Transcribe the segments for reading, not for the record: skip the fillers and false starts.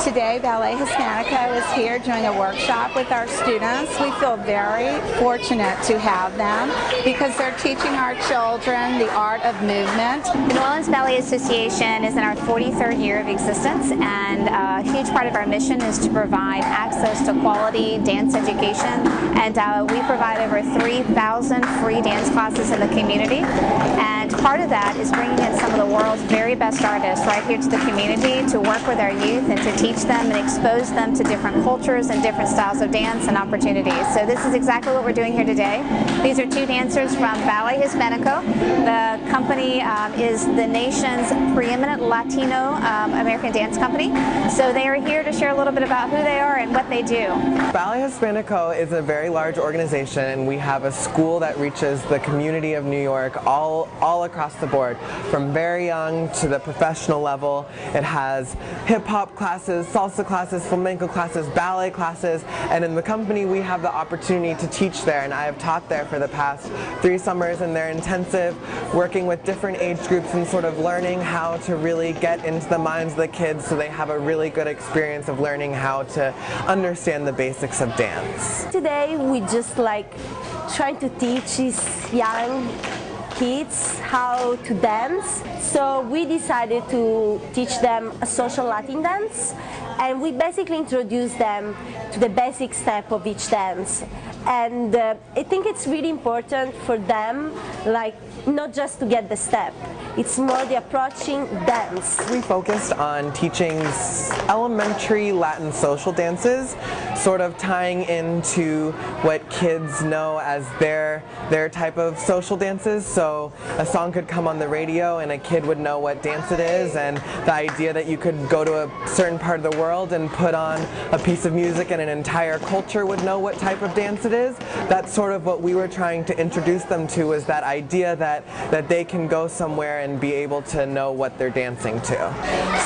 Today, Ballet Hispanico is here doing a workshop with our students. We feel very fortunate to have them because they're teaching our children the art of movement. The New Orleans Ballet Association is in our 43rd year of existence, and a huge part of our mission is to provide access to quality dance education, and we provide over 3,000 free dance classes in the community, and part of that is bringing in some of the world's very best artists right here to the community to work with our youth and to teach them and expose them to different cultures and different styles of dance and opportunities. So this is exactly what we're doing here today. These are two dancers from Ballet Hispanico. The company is the nation's preeminent Latino American dance company. So they are here to share a little bit about who they are and what they do. Ballet Hispanico is a very large organization, and we have a school that reaches the community of New York all across the board, from very young to the professional level. It has hip-hop classes, salsa classes, flamenco classes, ballet classes, and in the company we have the opportunity to teach there, and I have taught there for the past 3 summers, and they're intensive, working with different age groups and sort of learning how to really get into the minds of the kids so they have a really good experience of learning how to understand the basics of dance. Today we just trying to teach these young kids how to dance. So we decided to teach them a social Latin dance, and we basically introduce them to the basic step of each dance. And I think it's really important for them, not just to get the step, it's more the approaching dance. We focused on teaching elementary Latin social dances, sort of tying into what kids know as their type of social dances. So a song could come on the radio and a kid would know what dance it is, and the idea that you could go to a certain part of the world and put on a piece of music and an entire culture would know what type of dance it is. That's sort of what we were trying to introduce them to, is that idea that they can go somewhere and be able to know what they're dancing to.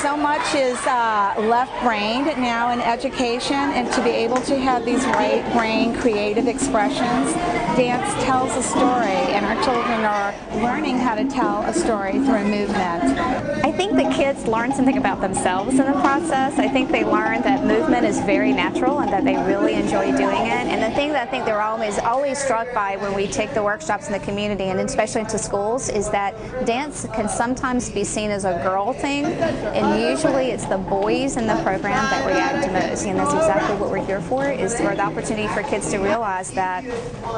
So much is left-brained now in education, and to be able to have these right-brain creative expressions. Dance tells a story, and our children are learning how to tell a story through movement. I think the kids learn something about themselves in the process. I think they learn that movement is very natural and that they really enjoy doing it. And the thing that I think they're always struck by when we take the workshops in the community, and especially into schools, is that dance can sometimes be seen as a girl thing, and usually it's the boys in the program that react most. And that's exactly what we're here for, is for the opportunity for kids to realize that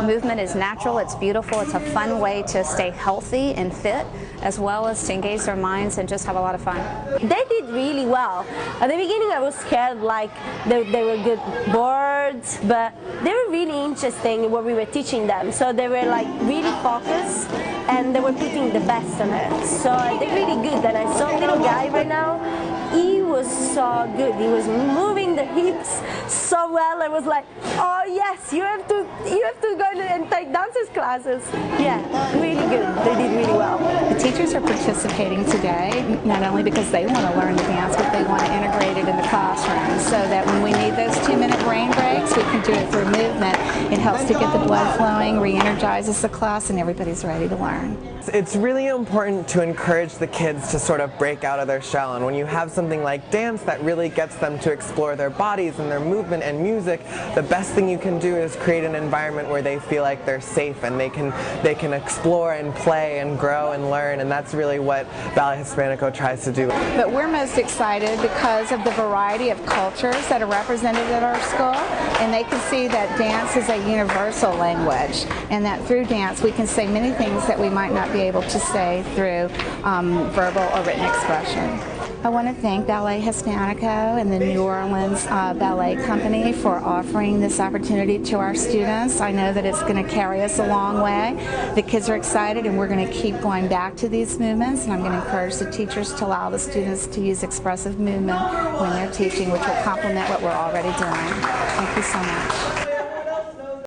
movement is natural, it's beautiful, it's a fun way to stay healthy and fit, as well as to engage their minds and just have a lot of fun. They did really well. At the beginning I was scared, they were good boards, but they were really interesting in what we were teaching them. So they were really focused, and they were putting the best on it. So they're really good. And I saw a little guy right now, he was so good. He was moving the hips so well. I was like, oh yes, you have to go and take dancers classes. Yeah, really good. They did really well. The teachers are participating today, not only because they want to learn the dance, but they want to integrate it in the classroom, so that when we need those 2-minute brain breaks, we can do it through movement. It helps to get the blood flowing, re-energizes the class, and everybody's ready to learn. It's really important to encourage the kids to sort of break out of their shell, and when you have something like dance that really gets them to explore their bodies and their movement and music, the best thing you can do is create an environment where they feel like they're safe and they can explore and play and grow and learn, and that's really what Ballet Hispanico tries to do. But we're most excited because of the variety of cultures that are represented at our school, and they can see that dance is a universal language, and that through dance we can say many things that we might not be able to say through verbal or written expression. I want to thank Ballet Hispanico and the New Orleans Ballet Company for offering this opportunity to our students. I know that it's going to carry us a long way. The kids are excited, and we're going to keep going back to these movements, and I'm going to encourage the teachers to allow the students to use expressive movement when they're teaching, which will complement what we're already doing. Thank you so much.